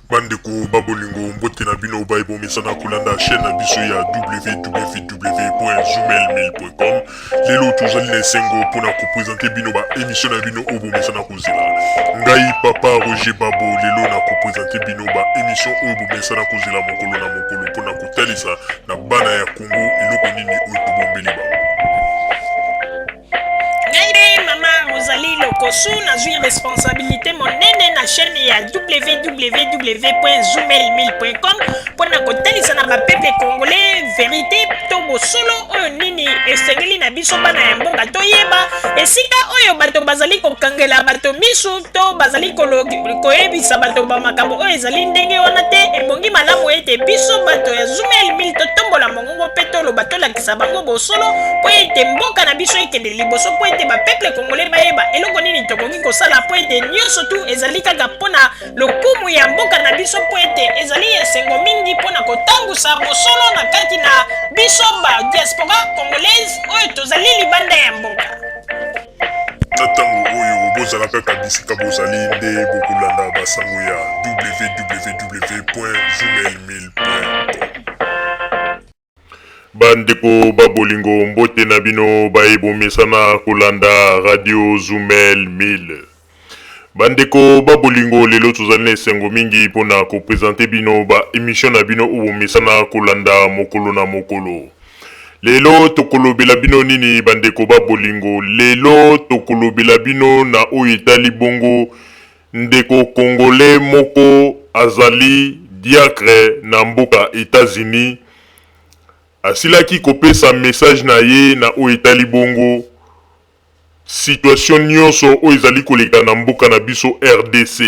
Bandeko babolingo mbote na bino baibo mesana kulanda chaîne na biso ya www.zoomel1000.com. Lelo tozali na esengo mpona kopresente bino ba émission na bino oyo bomesana kozela. Ngai papa Roger Babo lelo na kopresente bino ba émission oyo bomesana kozela mokolo na mokolo mpona kotalisa na bana ya Congo eloko nini oyo tobombeli bango. Ozali lokosu nazwi responsabilité monene na chaîne ya www.zoomel1000.com mpona kotalisa na bapeple congolais vérité to bosolo oyo nini esengeli na biso bana ya mboka toyeba esika oyo bato bazali kokangela bato misu to bazali koyebisa bato bamakambo oyo ezali ndenge wana te. Ebongi malamu ete biso bato ya Zoomel 1000 totombola mongongo mpe toloba tolakisa bango bosolo mpo ete mboka na biso ekende liboso mpo ete bapeple congolais bayeba eloko nini tokoki kosala mpo ete nyonso tu ezali kaka mpona lokumu ya mboka na biso mpo ete ezali esengo mingi mpona kotambusa bosolo na kati na biso ba diaspora congolaise oyo tozali libanda ya mboka. Na ntango oyo bozala kaka bisika bozali nde bokolanda basango ya www.zoomel1000.com. Bandeko babolingo mbote na bino baebomesana kolanda radio Zoomel 1000. Bandeko babolingo lelo tozali na esengo mingi mpona kopresente bino ba émission na bino oyo bomesana kolanda mokolo na mokolo. Lelo tokolobela bino nini bandeko babolingo? Lelo tokolobela bino na oyo etali bongo ndeko congolais moko azali diacre na mboka États-Unis. Asilaki kopesa message na ye na oyo etali bongo situation nyonso oyo ezali koleka na mboka na biso RDC.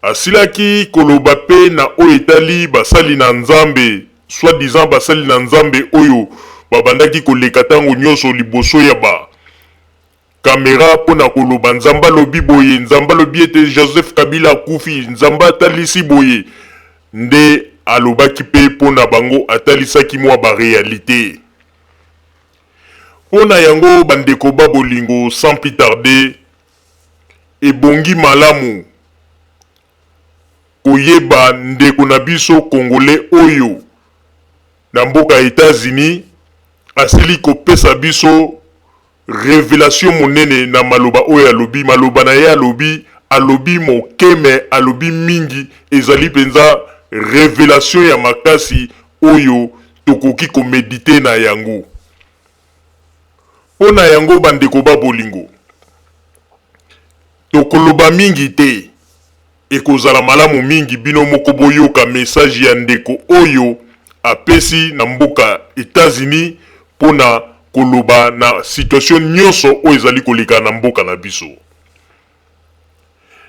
Asilaki koloba pe na oyo etali basali na Nzambe, soi-disant basali na Nzambe oyo babandaki koleka tango nyonso liboso ya ba kamera pona koloba Nzamba lobi boye, Nzamba lobi ete Joseph Kabila kufi, Nzamba atalisi boye. Nde alobaki pe pona bango atalisaki mwa ba réalité. Pona yango bandeko babolingo sans plus tarder ebongi malamu koyeba ndeko na biso congolais oyo na mboka États-Unis asili kopesa biso révélation monene na maloba oyo alobi. Maloba na ye alobi mokeme, alobi mingi, ezali penza révélation ya makasi oyo tokoki komedite na yango. Pona yango bandeko babolingo tokoloba mingi te, ekozala malamu mingi bino moko boyoka message ya ndeko oyo apesi na mboka États-Unis pona koloba na situation nyonso oyo ezali koleka na mboka na biso.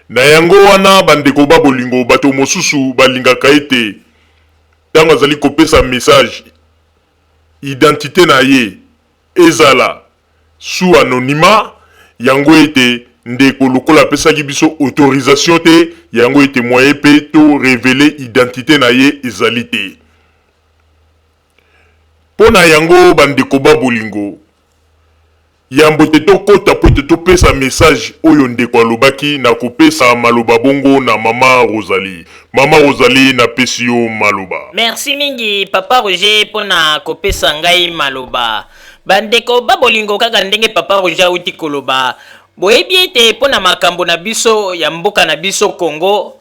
Na yango wana bandeko babolingo bato mosusu balingaka ete tango azali kopesa message identité na ye ezala sous anonymat, yango ete ndeko lokola pesaki biso autorisation te, yango ete moyen pe to révéler identité na ye ezali te. Pona yango bandeko babolingo yambo te tokota po ete topesa message oyo ndeko alobaki na kopesa maloba bongo na mama Rosalie. Mama Rosalie na pesi yo maloba. Merci mingi papa Roger pona kopesa ngai maloba. Bandeko babolingo kaka ndenge papa Roger uti koloba. Boyebi ete pona makambo na biso ya mboka na biso Congo.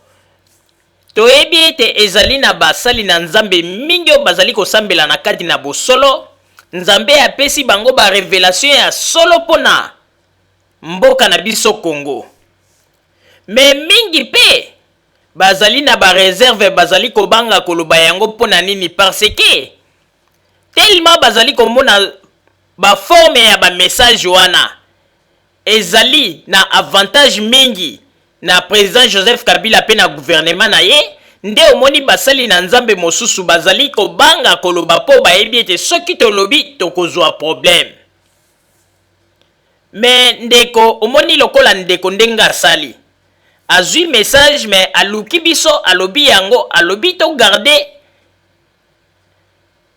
Toyebi ete ezali na basali na Nzambe mingi oyo bazali kosambela na kati na bosolo. Nzambe apesi bango ba révélation ya solo pona mboka na biso Congo. Me mingi pe bazali na ba réserve bazali kobanga koloba yango pona nini parce que tellement bazali komona ba forme ya ba message wana ezali na avantage mingi na président Joseph Kabila pe na gouvernement na ye. Nde omoni basali na Nzambe mosusu bazali kobanga koloba po bayebi ete soki tolobi tokozwa problème. Mais ndeko omoni lokola ndeko ndenga asali azwi message mais aluki biso alobi yango alobi to garder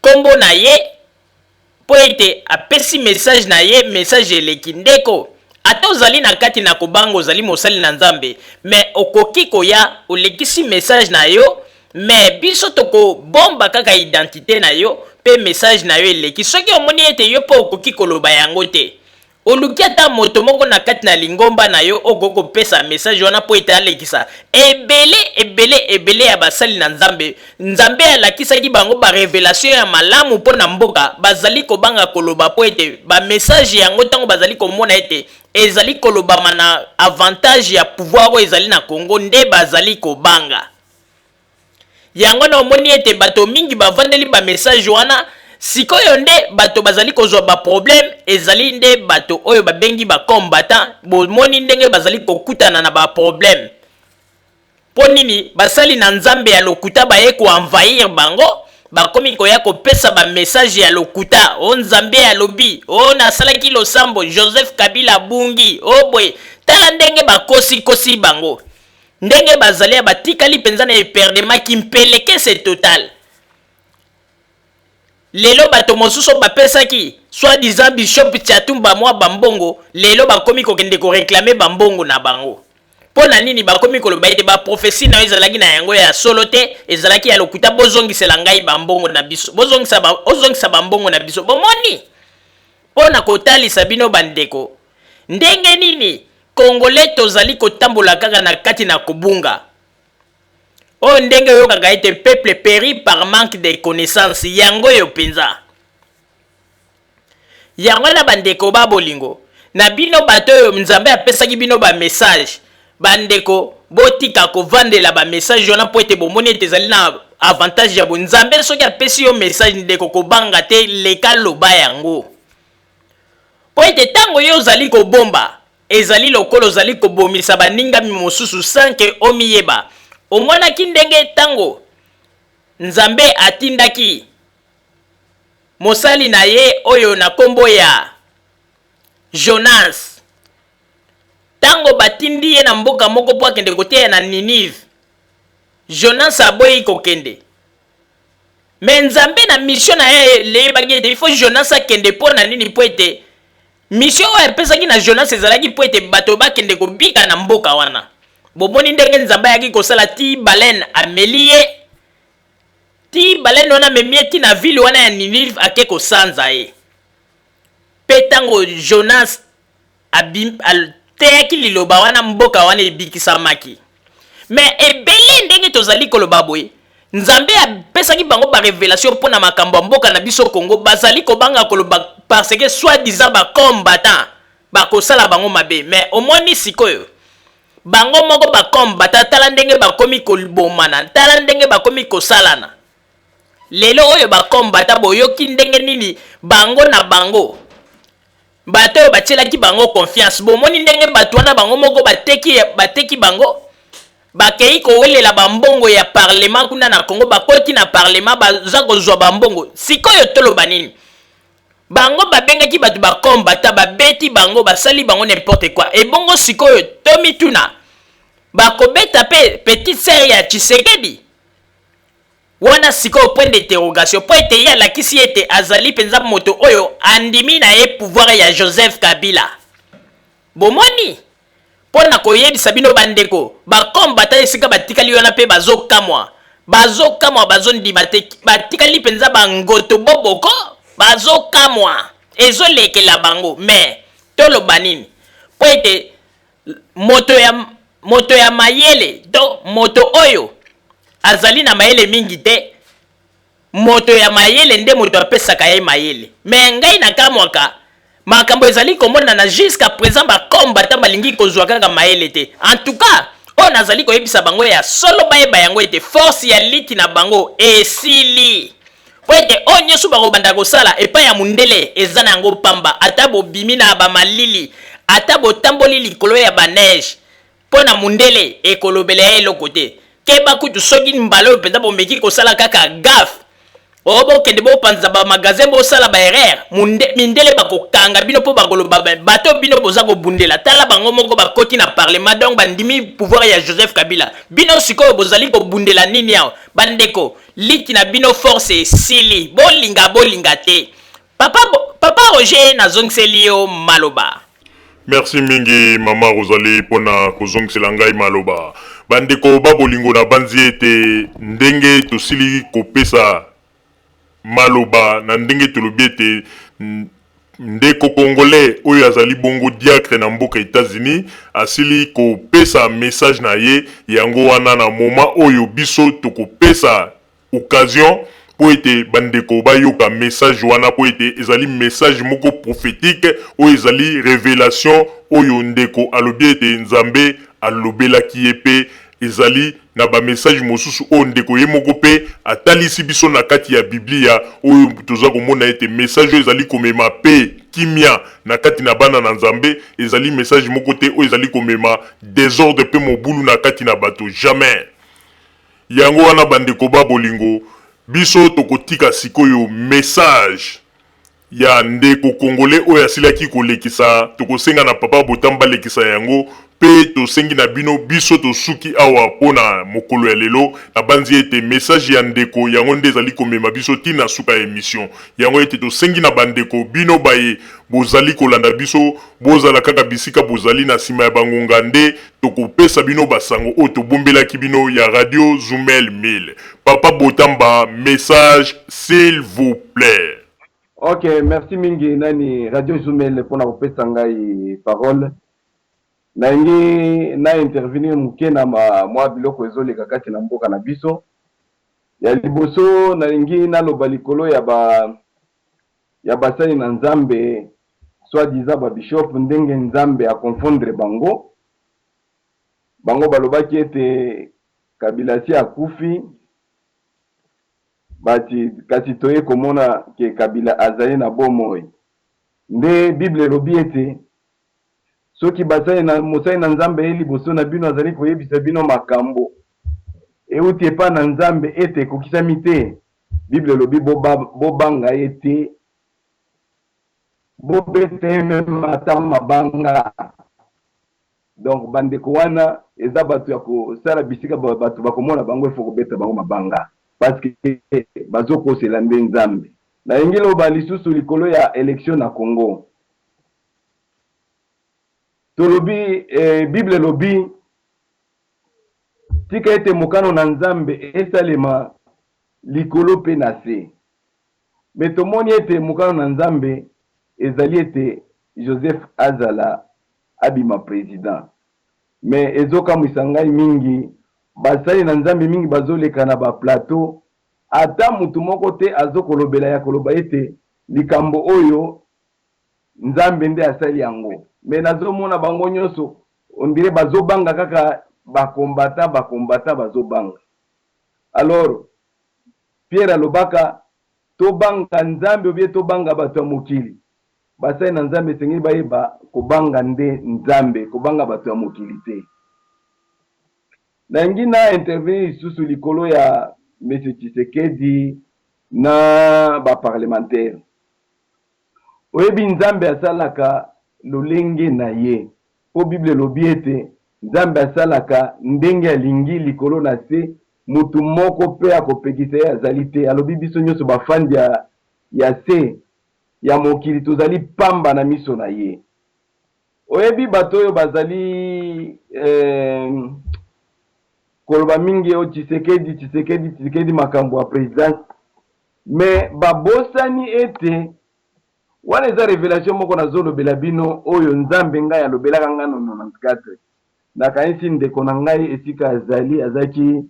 kombo na ye po ete apesi message na ye message eleki ndeko ata ozali na kati na kobanga ozali mosali na nzambe mais okoki koya olekisi message na yo mais biso tokobomba kaka identité na yo pe message na yo eleki soki omoni ete yo mpo okoki koloba yango te oluki ata moto moko na kati na lingomba na yo okoki kopesa message wana mpo ete alekisa ebele ya basali na nzambe nzambe alakisaki bango barevelation ya malamu mpo na mboka bazali kobanga koloba mpo ete bamessage yango ntango bazali komona ete ezali kolobama na avantage ya pouvoir oyo ezali na Congo nde bazali kobanga yango na omoni ete bato mingi bavandeli bamessage wana sikoyo nde bato bazali kozwa baproblème ezali nde bato oyo babengi bacombattant bomoni ndenge bazali kokutana na baproblème mpo nini basali na nzambe ya lokuta baye koenvahir bango bakomi koya kopesa bamessage ya lokuta o nzambe alobi o nasalaki losambo Joseph Kabila bungi o boye tala ndenge bakosi bango ndenge bazali batikali penza na eperdement kimpeleke c'est total lelo bato mosusu bapesaki soi-disant bishop Tchatumba mwa bambongo lelo bakomi kokende ko réclamer bambongo na bango pona nini bakomi koloba ete ba prophétie na ezalaki na yango ya solo te ezalaki ya lokuta bozongisela ngai bambongo na biso ozongisa bambongo na biso bomoni pona kotalisa bino bandeko ndenge nini Congolais tozali kotambola kaka na kati na kobunga o ndenge yo kaka ete peuple périt par manque de connaissances yango yo penza yango na bandeko ba bolingo na bino bato yo nzambe apesaki bino ba message bandeko botika kovandela ba message wana po ete bomoni ete ezali na avantage ya bonzambe soki apesi yo message ndeko kobanga te leka loba yango po ete tango yo ozali kobomba ezali lokolo ozali kobomisa baninga mosusu sanke omiyeba omonaki ndenge tango nzambe atindaki mosali na ye oyo na kombo ya Jonas tango batindi ye na mboka moko po akende koteya na Ninive Jonas aboyi kokende me nzambe na mission na ye leyebaki ete il faut Jonas akende mpo na nini po ete mission oyo apesaki na Jonas ezalaki po ete bato bakende kobika na mboka wana bomoni ndenge nzambe ayaki kosala ti baleine ameli ye ti baleine wana amemi ye ti na ville wana ya Ninive ake kosanza ye mpe ntango Jonas ateyaki liloba wana mboka wana ebikisamaki me ebele ndenge tozali koloba boye nzambe apesaki bango barevelation mpo na makambo ya mboka na biso Congo bazali kobanga koloba parce que soi-disant bacombattant bakosala bango mabe me omoni sikoyo bango moko bakombata tala ndenge bakomi kolibomana tala ndenge bakomi kosalana lelo oyo bakombata boyoki ndenge nini bango na bango bato oyo batielaki bango confiance bomoni ndenge bato wana bango moko bateki bango bakei kowelela bambongo ya parlement kuna na Congo bakoti na parlement baza kozwa bambongo sikoyo toloba nini bango babengaki bato bakombata babeti bango basali bango n'importe quoi ebongo sikoyo tomituna bakobeta pe petite sœur ya Tshisekedi wana sikoyo point d'interrogation po ete ye alakisi ete azali penza moto oyo andimi na ye pouvoir ya Joseph Kabila bomoni pona koyebisa bino bandeko bakombata esika batikali wana pe bazokamwa bazondima te batikali penza bangoto boboko bazokamwa ezolekela bango me toloba nini po ete moto ya mayele to moto oyo azali na mayele mingi te moto ya mayele nde moto apesaka ye mayele me ngai nakamwaka makambo ezali komona na jusqu'à présent bakombata balingi kozwa kaka mayele te en tout cas oyo nazali koyebisa bango ya solo bayeba yango ete force ya liti na bango esili po ete oyo nyonso bakobanda kosala epai ya mundele eza na yango pamba ata bobimi na bamalili ata botamboli likolo ya baneige mpo na mundele ekolobela ya eloko te keba kutu soki mbala oyo mpenza bomeki kosala kaka gafe o bokende bopanza bamagazin bosala baerreur mindele bakokanga bino mpo bakoloba bato bino boza kobundela tala bango moko bakoti na parlement donc bandimi pouvoir ya Joseph Kabila bino sikoyo bozali kobundela nini awa bandeko liti na bino force esili bolinga te papa Roger nazongiseli yo maloba Merci mingi mama Rosalie pona kozongisela ngai maloba. Bandeko babolingo na banzi ete ndenge tosili kopesa maloba na ndenge tolobi ete ndeko congolais oyo azali bongo diacre na mboka États-Unis asili kopesa message na ye yango wana na moment oyo biso tokopesa occasion po ete bandeko bayoka message wana po ete ezali message moko prophétique oyo ezali révélation oyo ndeko alobi ete nzambe alobelaki ye pe ezali na ba message mosusu o ndeko ye moko pe atalisi biso na kati ya Biblia oyo toza komona ete message ezali komema pe kimia na kati na bana na nzambe ezali message moko te oyo ezali komema désordre pe mobulu na kati na bato jamais. Yango wana bandeko babolingo biso tokotika sikoyo message ya ndeko congolais oyo asilaki kolekisa tokosenga na papa Botamba lekisa yango pe tosengi na bino biso tosuki awa pona mokolo ya lelo na banzi ete message ya ndeko yango nde ezali komema biso tina suka émission yango ete tosengi na bandeko bino baye bozali kolanda biso bozala kaka bisika bozali na sima ya bangonga nde tokopesa bino basango oyo tobombelaki bino ya radio Zumel 1000. Papa Botamba, message s'il vous plaît. Ok, merci mingi nani Radio Zumel pour na kopesa ngai parole. Na ngi na intervenir muke na mwa biloko ezoleka kati na mboka na biso. Ya liboso na ngi na loba likolo ya basani na nzambe soit disant ba bishop ndenge nzambe a confondre bango. Bango balobaki ete Kabila si akufi bati kasi toye komona ke Kabila azali na bomoi nde Bible lobi ete soki basali na mosali na nzambe liboso na bino azali koyebisa bino makambo euti epa na nzambe ete kokisami te Bible lobi bobanga ete bobete mata mabanga. Donc bandeko wana eza bato ya kosala bisika bato bakomona bango ifo kobeta bango mabanga parce que bazokosela nde nzambe. Na ingelo ba lisusu likolo ya élection na Congo tolobi Bible lobi tika ete mokano na nzambe esalema likolo pe na se. Mais tomoni ete mokano na nzambe ezali ete Joseph azala abima président. Mais ezoka mwisangai mingi basali na nzambe mingi bazoleka na ba plateau ata mutu moko te azokolobela ya koloba ete likambo oyo nzambe nde asali yango. Mais nazomona bango nyonso ondire bazobanga kaka bakombata bazobanga. Alors Pierre alobaka tobanga nzambe obie tobanga bato ya mokili. Basai na nzambe sengi bayeba kobanga nde nzambe kobanga bato ya mokili te. Na ngina intervenir susu likolo ya M. Tshisekedi na ba parlementaire. Oyebi nzambe asalaka lolenge na ye. Po Bible lobi ete nzambe asalaka ndenge alingi likolo na se mutu moko pe akopekisa ye azali te. Alobi biso nyonso bafandi ya se ya mokili tozali pamba na miso na ye. Oyebi bato oyo bazali koloba mingi o Tshisekedi makambo ya president. Mais babosani ete wana eza révélation moko na zolobela bino oyo nzambe ngai alobelaka nga no 94. Na kanisi ndeko na ngai esika azaki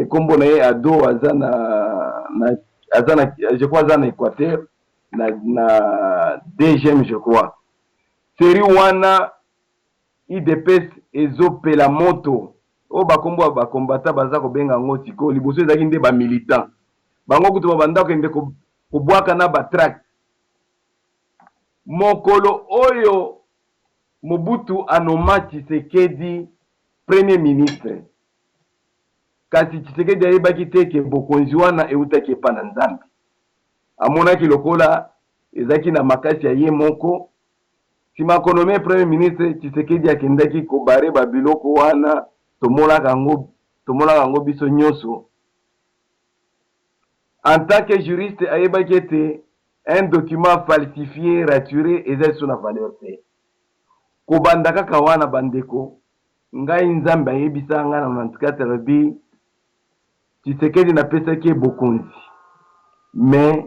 kombo na ye ado azana je crois azana Équateur na DGM je crois. Seri wana IDPS ezopela moto o bakombo bakombata baza kobenga ngo siko liboso ezaki nde ba militant bango kutu babanda kende kobwaka na batrack mokolo oyo Mobutu anoma Tshisekedi premier ministre. Kasi Tshisekedi ayebaki te ke bokonzi wana eutaki epa na nzambe. Amonaki lokola ezaki na makasi ya ye moko. Sima konome premier ministre Tshisekedi akendaki kobare babiloko wana tomolaka ngo biso nyonso. En tant que juriste ayebaki ete un document falsifié, raturé, eza sous la valeur te. kobanda kaka wana bandeko ngai nzambe ayebisa nga na 94 alobi Tshisekedi napesaki bokonzi mais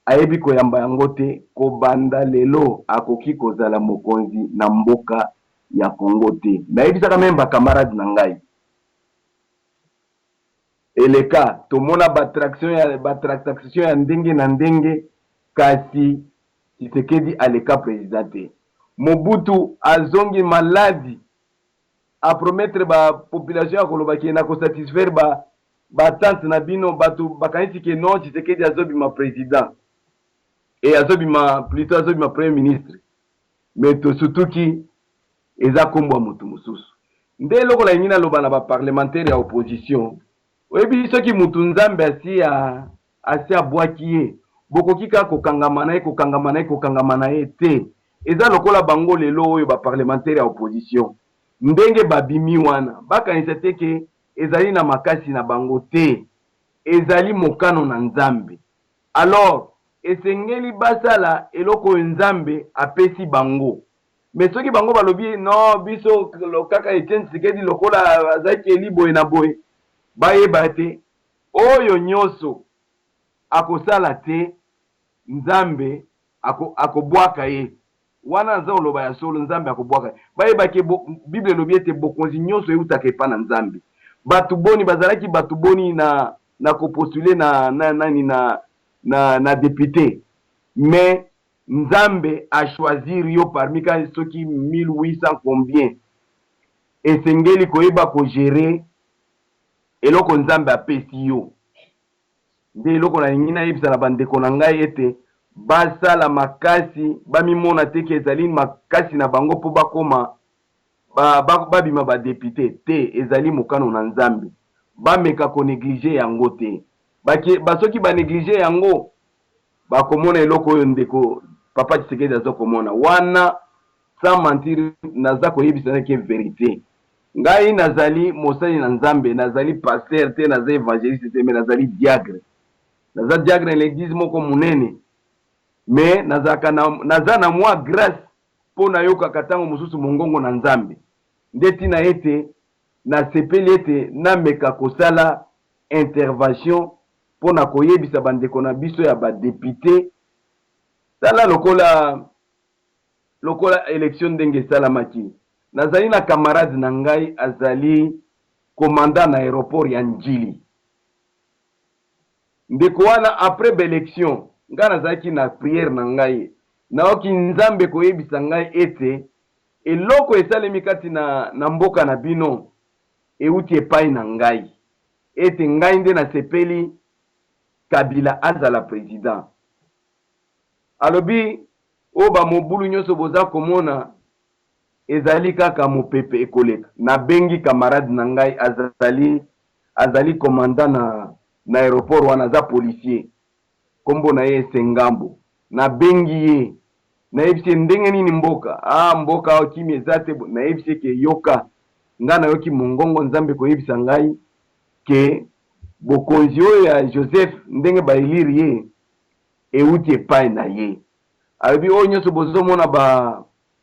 ayebi koyamba yango te kobanda lelo akoki kozala mokonzi na mboka ya Congo te. Nayebisaka meme bakamarade na ngai eleka tomona batraction ya ndenge na ndenge kasi Tshisekedi aleka president te. Mobutu azongi maladi apromettre ba population ya kolobaki na ko satisfaire ba tante na bino batu bakanisi ke non Tshisekedi azobima president et azobima plutôt azobima premier ministre mais to sutuki eza kombo mutu mususu nde lokola ingina loba na ba parlementaire ya opposition oyebi soki mutu nzambe asi abwaki ye bokoki kaka kokangama na ye te eza lokola bango lelo oyo ba parlementaire ya opposition ndenge babimi wana bakanisa te ke ezali na makasi na bango te ezali mokano na nzambe alors esengeli basala eloko nzambe apesi bango mais soki bango balobi non biso kaka Etienne Tshisekedi lokola azaki eliboye na boye bayeba te oyo nyonso akosala te nzambe akobwaka ye wana nza oloba ya solo nzambe akobwaka bayebaki bible elobi ete bokonzi nyonso eutaka epa na nzambe batu boni bazalaki batu boni na kopostule na député mais nzambe a choisir yo parmi ka soki 1800 combien esengeli koyeba kogere eloko nzambe apesi yo nde eloko na lingi nayebisa na bandeko na ngai ete basala makasi bamimona te ke ezali makasi na bango mpo bakoma babima badepute te ezali mokano na nzambe bameka koneglige yango te basoki baneglige yango bakomona eloko oyo ndeko papa Tshisekedi azokomona wana sans mentir naza koyebisa ke verite ngai nazali mosali na nzambe nazali pasteur te naza évangéliste te mais nazali diagre naza diagre na l'église moko munene mais naza na mwa grâce mpo nayokaka ntango mosusu mongongo na nzambe nde tina ete nasepeli ete nameka kosala intervention mpo na koyebisa bandeko na biso ya badepute tala lokola élection ndenge esalamaki nazali na camarade na ngai azali commandant na aéroport ya Njili ndeko wana après baélection ngai nazalaki na prière na ngai naoki nzambe koyebisa ngai ete eloko esalemi kati na mboka na bino euti epai na ngai ete ngai nde nasepeli Kabila azala président alobi oyo bamobulu nyonso boza komona ezali kaka mopepe ekoleka nabengi camarade na ngai azali commandant na aéroport wana aza policier kombo na ye Sengambo nabengi ye nayebisi ndenge nini mboka mboka o kimi eza te nayebisi ke yoka nga nayoki mongongo nzambe koyebisa ngai ke bokonzi oyo ya Joseph ndenge baeliri ye euti epai na ye alobi oyo nyonso bozomona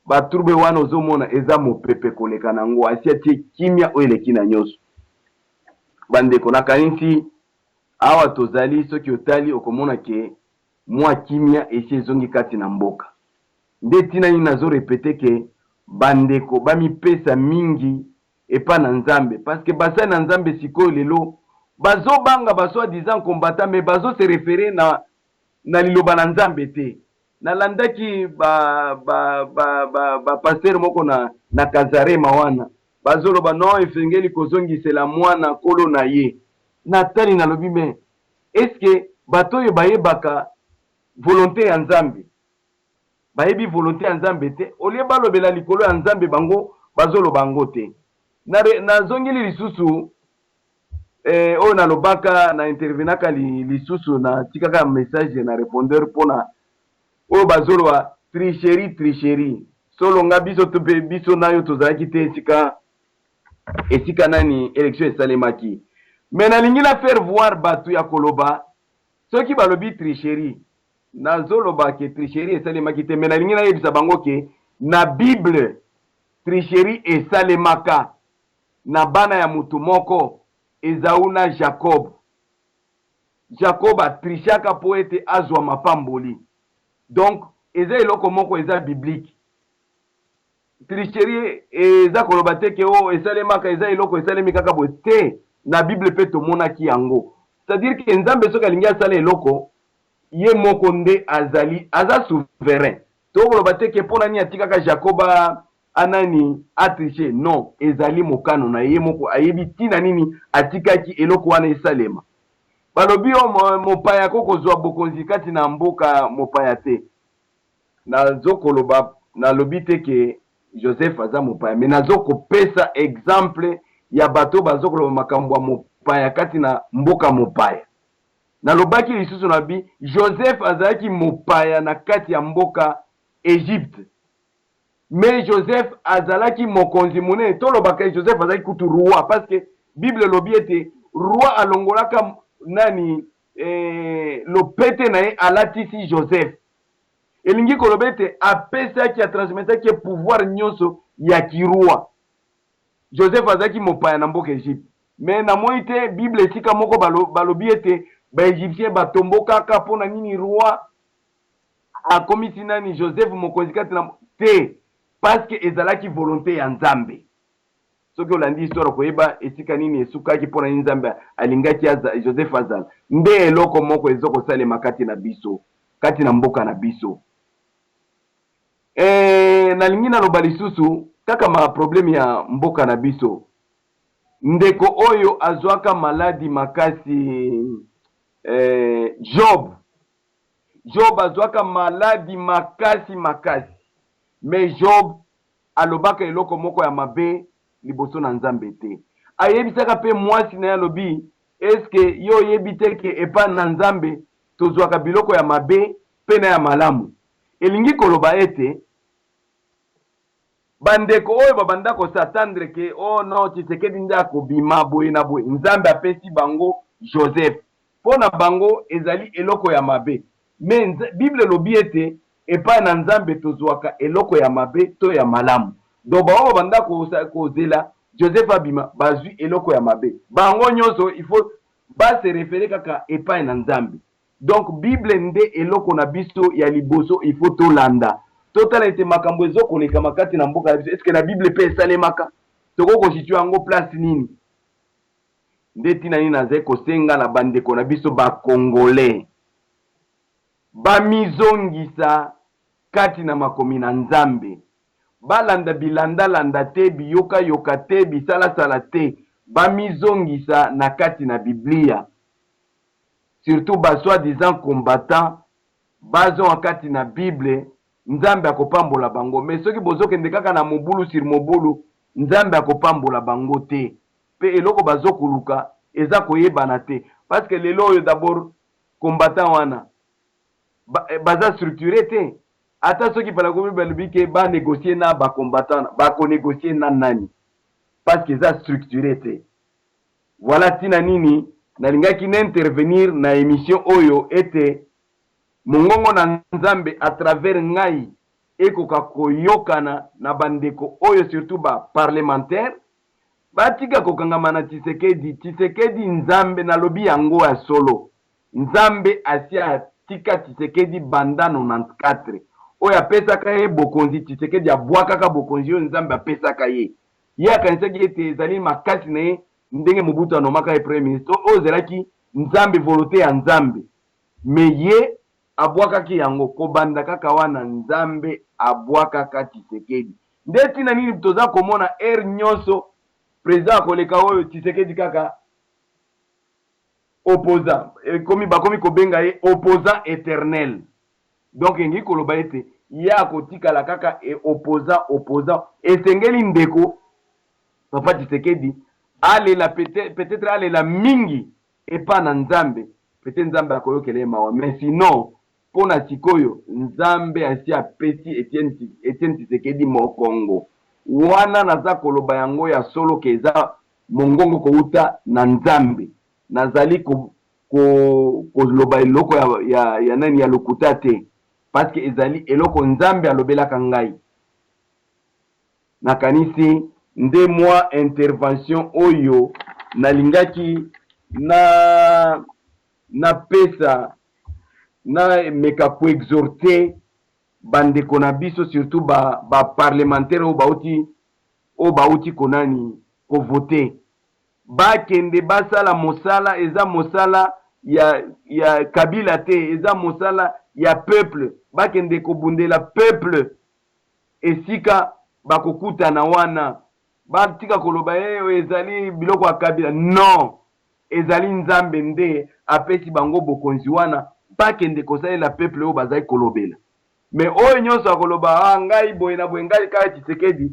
baturbe wana ozomona eza mopepe koleka nango asi atie kimia oyo eleki na nyonso bandeko nakanisi awa tozali soki otali okomona ke mwa kimia esi ezongi kati na mboka nde tina nini nazorepete ke bandeko bamipesa mingi epa na nzambe parce que basali na nzambe sikoyo lelo bazobanga basoi-disant combattant mais bazose refere na liloba na nzambe te nalandaki pasteur moko na Kazarema wana bazoloba non efengeli kozongisela mwana kolo na ye natali nalobi me eske bato oyo bayebaka volonté ya nzambe bayebi volonté ya nzambe te olie balobela likolo ya nzambe bango bazoloba yango te nazongeli lisusu oyo nalobaka na intervenaka lisusu na tikaka message na répondeur mpona oyo bazoloba tricherie solonga biso to mpe biso nayo tozalaki te esika nani élection esalemaki mais nalingi na faire voir bato ya koloba soki balobi tricherie nazoloba ke tricherie esalemaki te mais nalingi nayebisa bango ke na Bible tricherie esalemaka na bana ya mutu moko ezauna Jacob. Jacob atrichaka po ete azwa mapamboli. Donc eza eloko moko eza biblique. Tricherie eza koloba te ke o esalemaka eza eloko esalemi kaka boye te, na Bible pe tomonaki yango. C'est-à-dire que Nzambe soki alingi asala eloko ye moko nde azali aza souverain. To koloba te ke pona ni atikaka Jacoba anani atriche, non, ezali mokano na ye moko ayebi tina nini atikaki eloko wana esalema. Balobi o mopaya kokozwa bokonzi kati na mboka mopaya te. Nazokoloba nalobi te ke Joseph aza mopaya, mais nazokopesa exemple ya bato bazokoloba makambo ya mopaya kati na mboka mopaya. Nalobaki lisusu na bi Joseph azalaki mopaya na kati ya mboka Egypte. Mais Joseph azalaki mokonzi monene. Tolobaka Joseph azalaki kutu roi, parce que Bible lobi ete roi alongolaka nani lopete na ye alatisi Joseph. Elingi koloba ete apesaki atransmetaki pouvoir nyonso ya kirua. Joseph azalaki mopaya na mboka Egypte. Mais na moi te Bible esika moko balobi ete ba Egyptien batombokaka pona nini roi akomisi nani Joseph mokonzi kati na te, parce que ezalaki volonté ya Nzambe. Soki olandi histoire koyeba esika nini esukaki pona nini Nzambe alingaki Joseph azala. Nde eloko moko ezoko salema kati na biso, kati na mboka na biso. Nalingi naloba lisusu kaka ma problème ya mboka na biso. Ndeko oyo azwaka maladi makasi Job azwaka maladi makasi. Mais Job alobaka eloko moko ya mabe liboso na Nzambe te. Ayebisaka pe mwasi na alobi, eske yo yebi te ke epa na Nzambe tozwaka biloko ya mabe pe na ya malamu. Elingi koloba ete bandeko oyo babanda ko s'attendre ke oh non Tshisekedi ndako bima boye na boye. Nzambe apesi bango Joseph. Pona bango ezali eloko ya mabe. Mais Bible lobi ete epa na Nzambe tozwaka eloko ya mabe to ya malamu. Donc bango banda ko zela Joseph abima bazwi eloko ya mabe. Bango nyonso il faut ba se référer kaka epa na Nzambe. Donc Bible nde eloko na biso ya liboso il faut to landa. Totala ete makambo ezoko leka makati na mboka ya biso. Est-ce que la Bible pe esalemaka? Toko konstitue yango place nini? Nde tina nini nazayi kosenga na bandeko na biso ba Congolais. Bamizongisa kati na makomi na Nzambe. Balanda bilanda te, biyoka te, bisala te. Bamizongisa na kati na Biblia. Surtout ba soi-disant combattants bazo wakati na Bible. Nzambe akopambola bango. Mais soki bozokende kaka na mobulu sur mobulu, Nzambe akopambola bango te. Pe eloko bazokuluka eza koyebana te. Parce que lelo oyo d'abord combattant wana baza structuré te. Ata soki pala komi balubike ba négocier na ba combattant, ba ko négocier na nani. Parce que eza structuré te. Voilà tina nini nalingaki n'intervenir na émission oyo ete mongongo na Nzambe à travers ngai ekoka koyokana na bandeko oyo surtout ba parlementaire batika kokangama na Tshisekedi Nzambe na lobi yango ya solo. Nzambe asia tika Tshisekedi banda 94 oyo apesaka ye bokonzi. Tshisekedi abwakaka bokonzi oyo Nzambe apesaka ye. Ye akanisaki ete ezali makasi na ye ndenge Mobutu anomaka ye premier ministre oyo zelaki Nzambe volonté ya Nzambe. Mais ye abwakaki yango kobanda kaka wana Nzambe abwakaka Tshisekedi. Nde tina nini toza komona nyonso président akoleka oyo Tshisekedi kaka opposant. Bakomi kobenga ye opposant éternel. Donc ngi koloba ete ya kotikala kaka opposant. Esengeli ndeko papa Tshisekedi alela peut-être alela mingi epa na Nzambe. Peut-être Nzambe akoyokele mawa. Mais sinon pona sikoyo Nzambe asi apesi Etienne Tshisekedi mokongo. Wana naza koloba yango ya solo keza mongongo kouta na Nzambe. Nazali koloba eloko ya nani ya lokuta te. Parce que ezali eloko Nzambe alobelaka ngai. nakanisi nde mwa intervention oyo nalingaki na pesa na meka koexhorte bandeko na biso surtout ba parlementaire oyo bauti konani kovote bakende basala mosala eza mosala ya kabila te eza mosala ya peuple bakende kobundela peuple esika bakokutana wana batika koloba ezali biloko ya kabila non ezali nzambe nde apesi bango bokonzi wana bakende kosalela peuple oyo bazali kolobela mais oyo nyonso akoloba ngai boye na boye ngai kaka Tshisekedi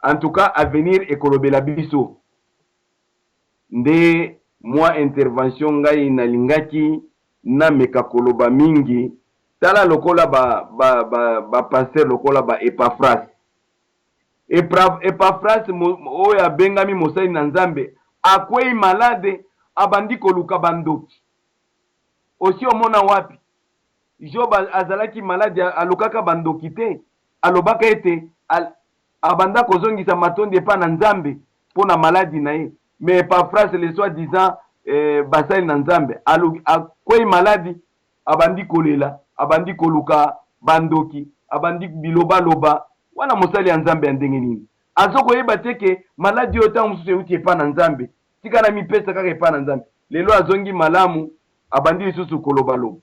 en tout cas avenir ekolobela biso nde mwa intervention ngai nalingaki na meka koloba mingi tala lokola ba pasteur lokola ba Epaphras oyo abengami mosali na nzambe akwei malade abandi koluka bandoki osi omona wapi Job azalaki malade alukaka bandoki te alobaka ete abanda kozongisa matondi epa na nzambe pona maladi na ye mais Epaphras le soi-disant basali na nzambe akwei maladi abandi kolela abandi koluka bandoki abandi biloba wana mosali ya nzambe ya ndenge nini azokoyeba teke maladi oyo ntango mosusu euti epa na nzambe tika na mipesa kaka epa na nzambe lelo azongi malamu abandi lisusu kolobaloba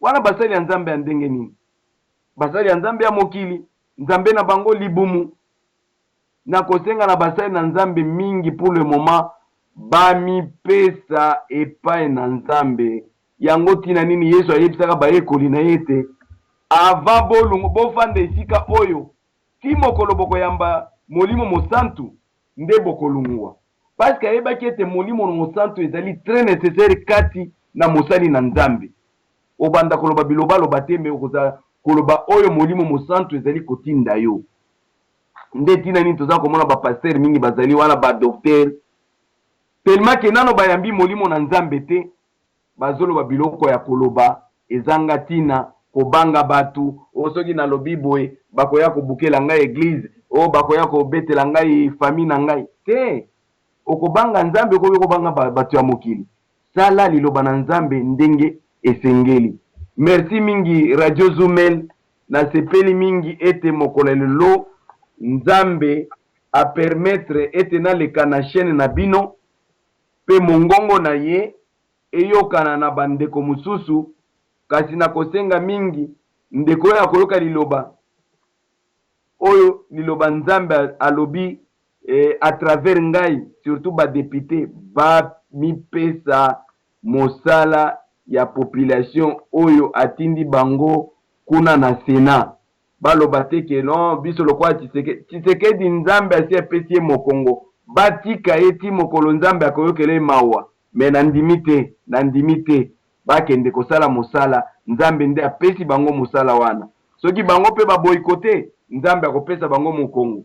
wana basali ya nzambe ya ndenge nini basali ya nzambe ya mokili nzambe na bango libumu na kosenga na basali na nzambe mingi pour le moment bamipesa epai na nzambe yango tina nini Yesu ayebisaka bayekoli na ye te avant bolungu bofanda esika oyo ti mokolo bokoyamba molimo mosantu nde bokolungwa parce que ayebaki ete molimo mosantu ezali très nécessaire kati na mosali na nzambe obanda koloba bilobaloba te me okoza koloba oyo molimo mosantu ezali kotinda yo nde tina nini toza komona bapaster mingi bazali wana badokter tellement ke nano bayambi molimo na nzambe te bazoloba biloko ya koloba ezanga tina kobanga batu osoki nalobi boye bakoya kobukela ngai eglise o bakoya kobetela ngai famille na ngai te okobanga nzambe okoki kobanga batu ya mokili sala liloba na nzambe ndenge esengeli merci mingi Radio Zumel na sepeli mingi ete mokolo lelo nzambe a permettre ete naleka na chaîne na bino pe mongongo na ye eyokana na bandeko mususu kasi na kosenga mingi ndeko ya koloka liloba oyo liloba nzambe alobi à travers ngai surtout ba député ba mipesa mosala ya population oyo atindi bango kuna na Sénat baloba teke non biso lokwa Tshisekedi nzambe asi apesi ye mokongo batika eti mokolo nzambe akoyokele mawa me nandimi te bakende kosala mosala nzambe nde apesi bango mosala wana soki bango pe baboyikote nzambe akopesa bango mokongo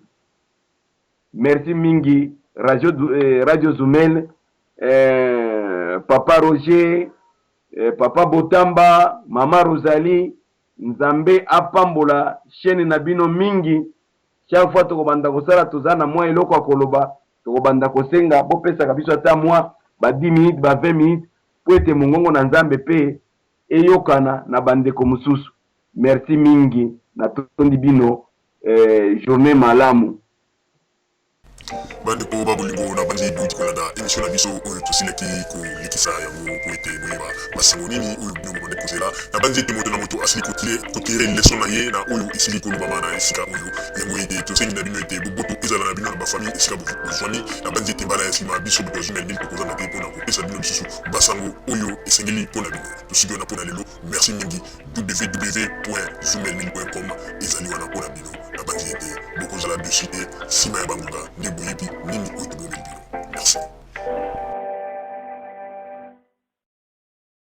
merci mingi Radio Zumel Papa Roger Papa Botamba Mama Rosalie nzambe apambola chaîne na bino mingi chaque fois tokobanda kosala tozana mwa eloko akoloba tokobanda kosenga bopesa kabiso ata mwa ba 10 minutes ba 20 minutes po ete mongongo na nzambe pe eyokana na bandeko mususu merci mingi na tondi bino journée malamu bandeko babolingo na bandi duti kolanda émission na biso oyo tosilaki kolikisa yango po ete boyeba basango nini oyo bino mobande kozela na bandi ete moto na moto asili kotire leson na ye na oyo esili kolobama na esika oyo yango ete tosengi na bino ete boboto ezala na bino na bafamille esika bozwani na bandi ete mbala ya nsima biso bato ya Zumel Mil tokozanga te mpona kopesa bino lisusu basango oyo esengeli mpona bino tosiki wana mpona lelo merci mingi www.zumelmil.com ezali wana mpona bino na bandi ete bokozala dossier nsima ya bangonga nde boyebi nini